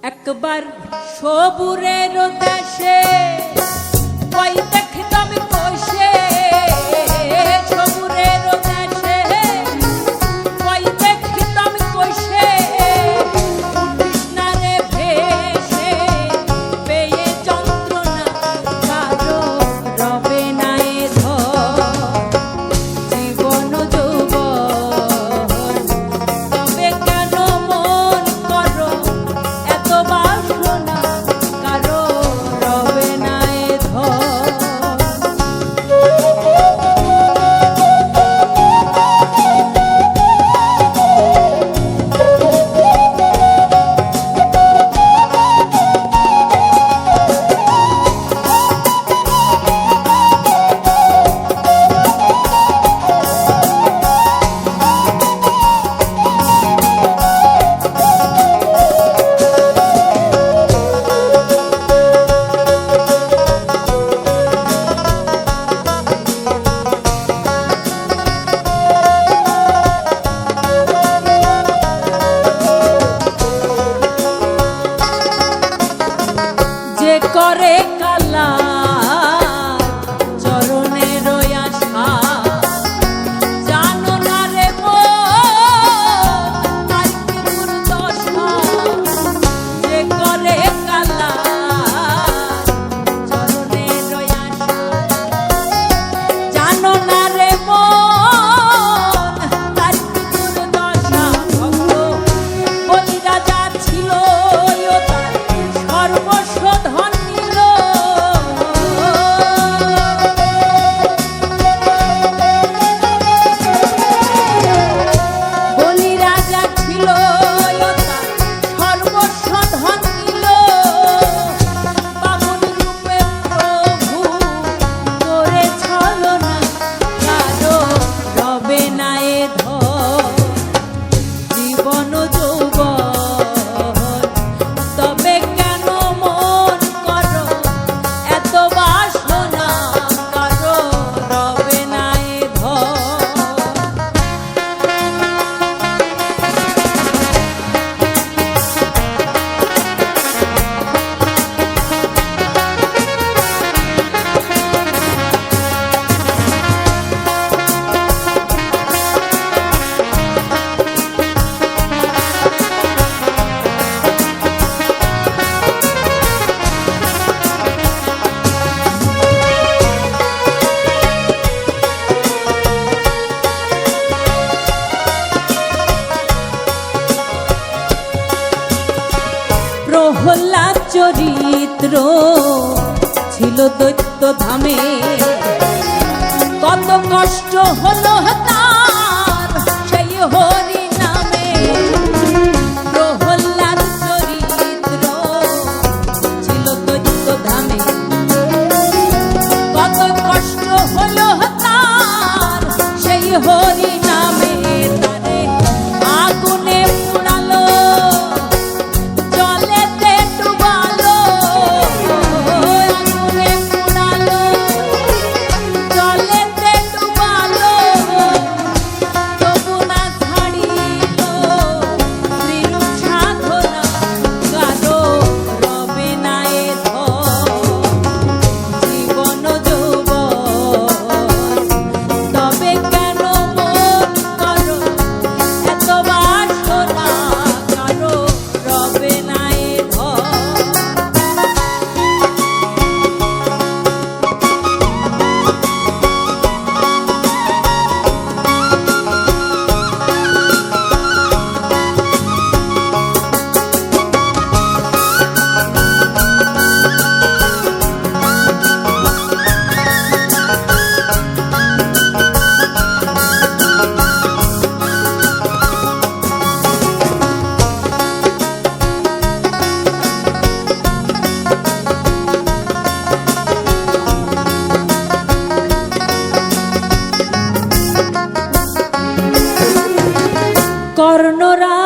একবার সবুরের দেশে ওই দেখতাম বসে সবুরের দেশে ওই দেখতাম বসে কৃষ্ণারে ভেসে পেয়ে যন্ত্রণা কারো রবে না এ জীবন যৌবন তবে কেন মন করো এত বাসনা কারো রবে না এ করে কালা চরণের আশা জানো না রে তার কি দুর্দশা যে করে কালা চরণের আশা জানো না রে তার কি দুর্দশা ভক্ত বলি রাজা ছিল সর্বস্ব ধন প্রহ্লাদ চরিত্র ছিল দৈত্য ধামে কত কষ্ট হলো তার সেই হরি নামে প্রহ্লাদ চরিত্র ছিল দৈত্য ধামে কত কষ্ট হলো তার সেই হরি নামে তারে আগুনে পুড়ালো কর্ণরা